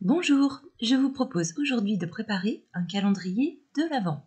Bonjour, je vous propose aujourd'hui de préparer un calendrier de l'Avent.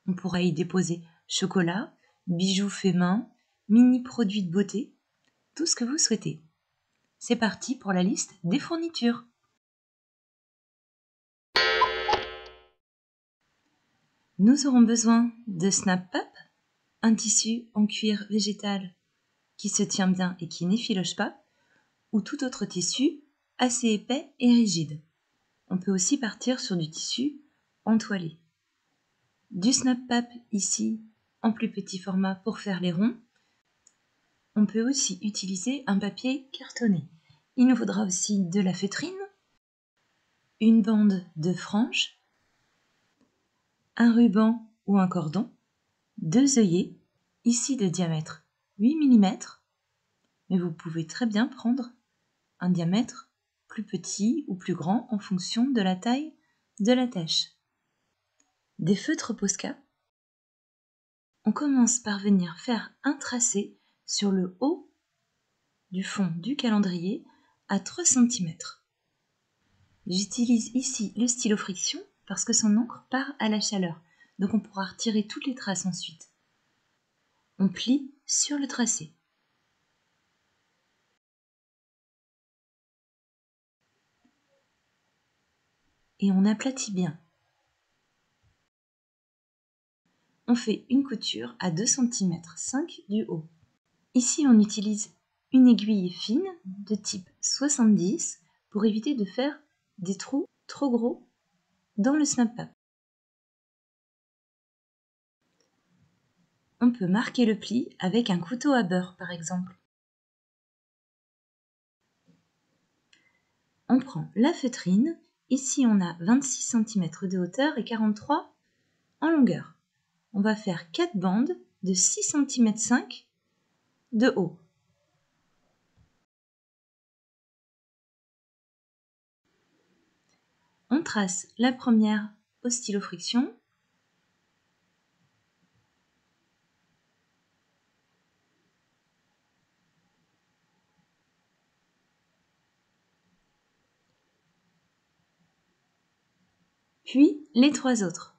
On pourra y déposer chocolat, bijoux faits main, mini produits de beauté, tout ce que vous souhaitez. C'est parti pour la liste des fournitures. Nous aurons besoin de Snap Pap, un tissu en cuir végétal qui se tient bien et qui n'effiloche pas, ou tout autre tissu assez épais et rigide. On peut aussi partir sur du tissu entoilé. Du Snap Pap ici en plus petit format pour faire les ronds. On peut aussi utiliser un papier cartonné. Il nous faudra aussi de la feutrine, une bande de franges, un ruban ou un cordon, 2 œillets, ici de diamètre 8 mm, mais vous pouvez très bien prendre un diamètre plus petit ou plus grand en fonction de la taille de la tâche. Des feutres Posca. On commence par venir faire un tracé sur le haut du fond du calendrier à 3 cm. J'utilise ici le stylo friction parce que son encre part à la chaleur, donc on pourra retirer toutes les traces ensuite. On plie sur le tracé. Et on aplatit bien. On fait une couture à 2,5 cm du haut. Ici, on utilise une aiguille fine de type 70 pour éviter de faire des trous trop gros dans le Snap Pap. On peut marquer le pli avec un couteau à beurre par exemple. On prend la feutrine. Ici, on a 26 cm de hauteur et 43 en longueur. On va faire 4 bandes de 6,5 cm de haut. On trace la première au stylo friction. Puis les 3 autres.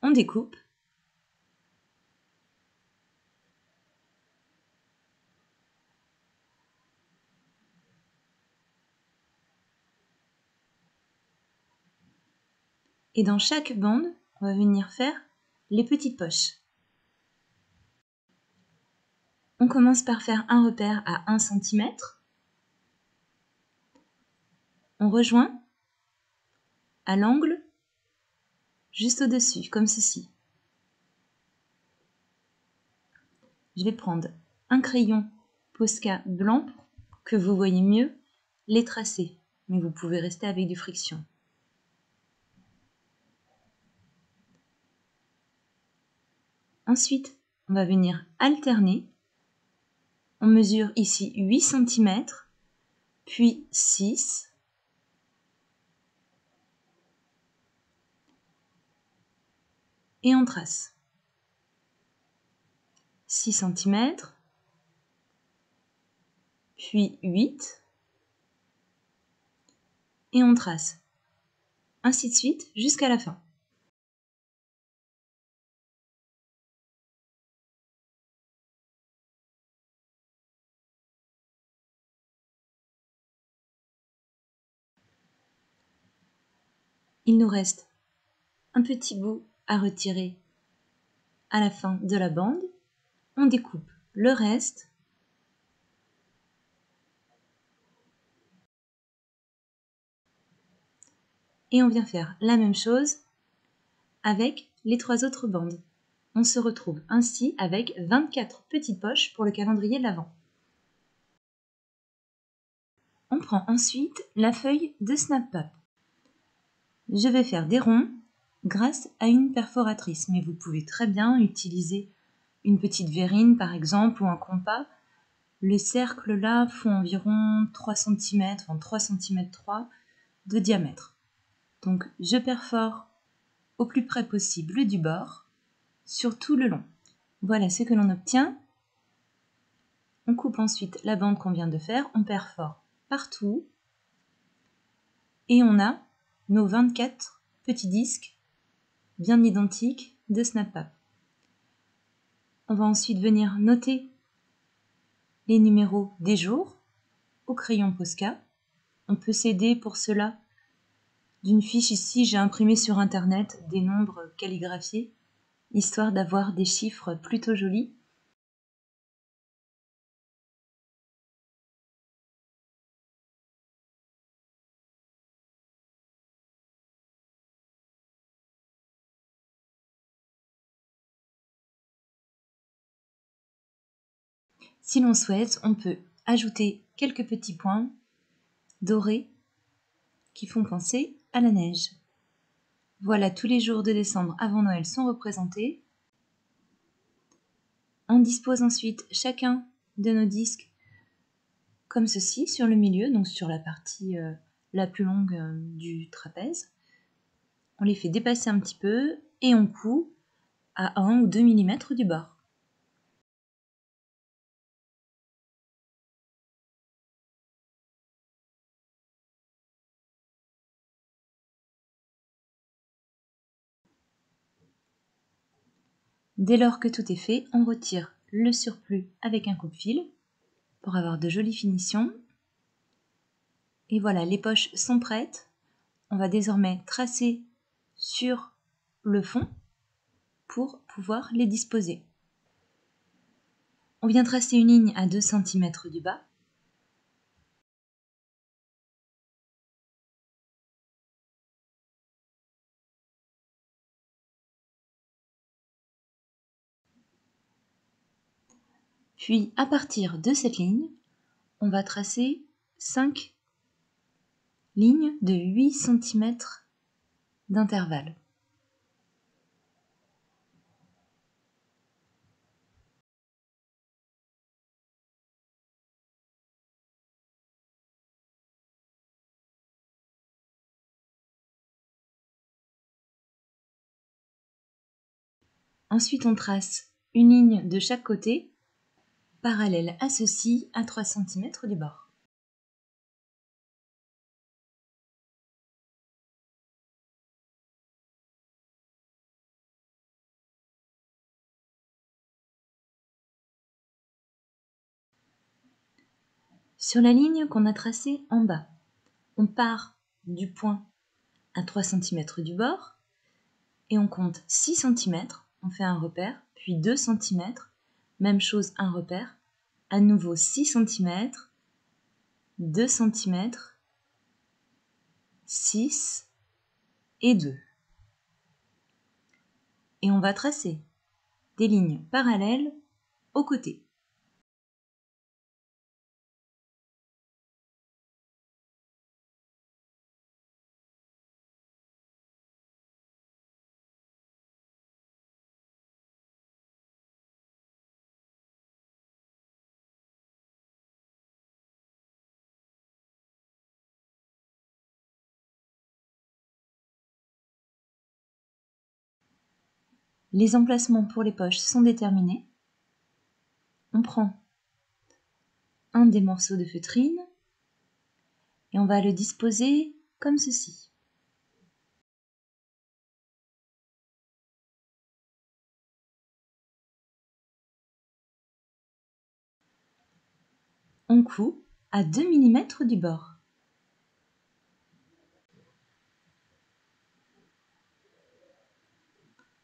On découpe. Et dans chaque bande, on va venir faire les petites poches. On commence par faire un repère à 1 cm. On rejoint à l'angle juste au-dessus, comme ceci. Je vais prendre un crayon Posca blanc pour que vous voyez mieux les tracés, mais vous pouvez rester avec du friction. Ensuite, on va venir alterner. On mesure ici 8 cm, puis 6, et on trace. 6 cm, puis 8, et on trace. Ainsi de suite jusqu'à la fin. Il nous reste un petit bout à retirer à la fin de la bande. On découpe le reste. Et on vient faire la même chose avec les 3 autres bandes. On se retrouve ainsi avec 24 petites poches pour le calendrier de l'Avent. On prend ensuite la feuille de Snap Pap. Je vais faire des ronds grâce à une perforatrice, mais vous pouvez très bien utiliser une petite verrine par exemple ou un compas. Les cercles là font environ 3 cm, enfin 3 cm 3 de diamètre. Donc je perfore au plus près possible du bord, sur tout le long. Voilà ce que l'on obtient. On coupe ensuite la bande qu'on vient de faire, on perfore partout et on a nos 24 petits disques bien identiques de Snap Up. On va ensuite venir noter les numéros des jours au crayon Posca. On peut s'aider pour cela d'une fiche ici, j'ai imprimé sur internet des nombres calligraphiés, histoire d'avoir des chiffres plutôt jolis. Si l'on souhaite, on peut ajouter quelques petits points dorés qui font penser à la neige. Voilà, tous les jours de décembre avant Noël sont représentés. On dispose ensuite chacun de nos disques comme ceci sur le milieu, donc sur la partie la plus longue du trapèze. On les fait dépasser un petit peu et on coud à 1 ou 2 mm du bord. Dès lors que tout est fait, on retire le surplus avec un coupe-fil pour avoir de jolies finitions. Et voilà, les poches sont prêtes. On va désormais tracer sur le fond pour pouvoir les disposer. On vient tracer une ligne à 2 cm du bas. Puis, à partir de cette ligne, on va tracer 5 lignes de 8 cm d'intervalle. Ensuite, on trace une ligne de chaque côté, parallèle à ceci, à 3 cm du bord. Sur la ligne qu'on a tracée en bas, on part du point à 3 cm du bord et on compte 6 cm, on fait un repère, puis 2 cm, même chose, un repère, à nouveau 6 cm, 2 cm, 6 et 2. Et on va tracer des lignes parallèles aux côtés. Les emplacements pour les poches sont déterminés. On prend un des morceaux de feutrine et on va le disposer comme ceci. On coud à 2 mm du bord.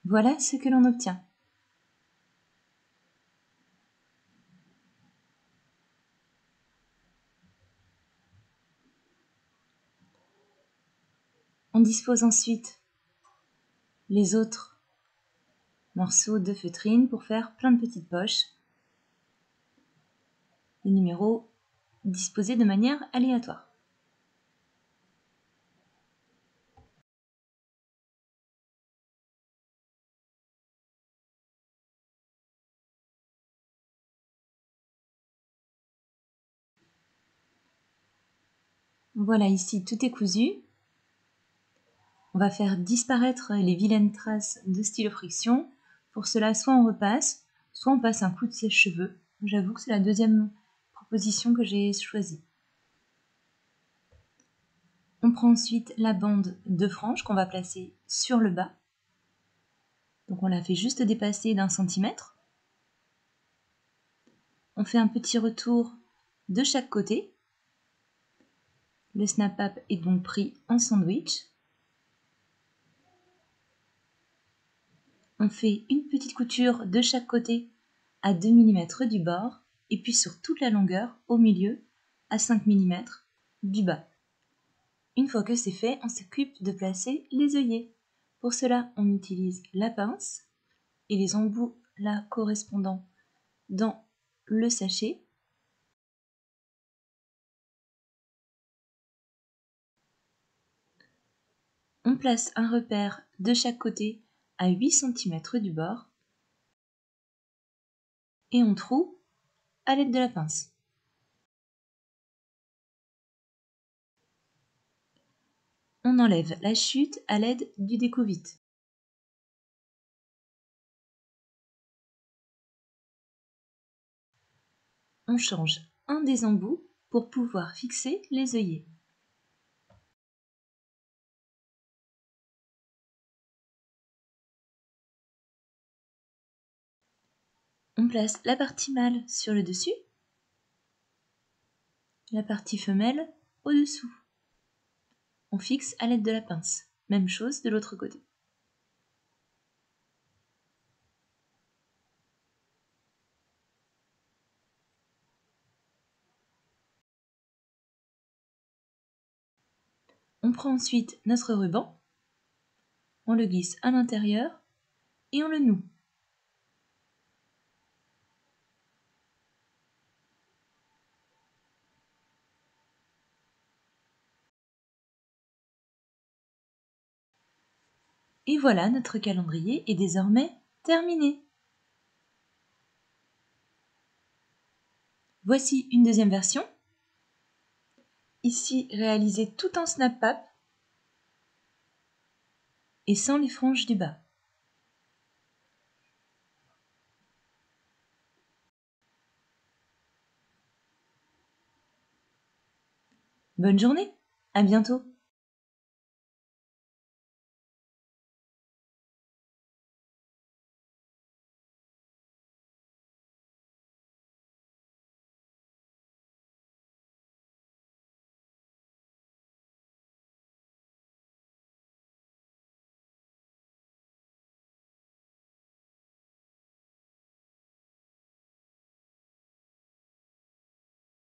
Voilà ce que l'on obtient. On dispose ensuite les autres morceaux de feutrine pour faire plein de petites poches. Les numéros disposés de manière aléatoire. Voilà, ici tout est cousu. On va faire disparaître les vilaines traces de stylo friction. Pour cela, soit on repasse, soit on passe un coup de sèche-cheveux. J'avoue que c'est la deuxième proposition que j'ai choisie. On prend ensuite la bande de frange qu'on va placer sur le bas. Donc on la fait juste dépasser d'1 centimètre. On fait un petit retour de chaque côté. Le snap-up est donc pris en sandwich. On fait une petite couture de chaque côté à 2 mm du bord et puis sur toute la longueur au milieu à 5 mm du bas. Une fois que c'est fait, on s'occupe de placer les œillets. Pour cela, on utilise la pince et les embouts là correspondant dans le sachet. On place un repère de chaque côté à 8 cm du bord et on troue à l'aide de la pince. On enlève la chute à l'aide du déco-vite. On change un des embouts pour pouvoir fixer les œillets. On place la partie mâle sur le dessus, la partie femelle au-dessous. On fixe à l'aide de la pince. Même chose de l'autre côté. On prend ensuite notre ruban, on le glisse à l'intérieur et on le noue. Et voilà, notre calendrier est désormais terminé. Voici une deuxième version. Ici réalisée tout en snap-up et sans les franges du bas. Bonne journée, à bientôt.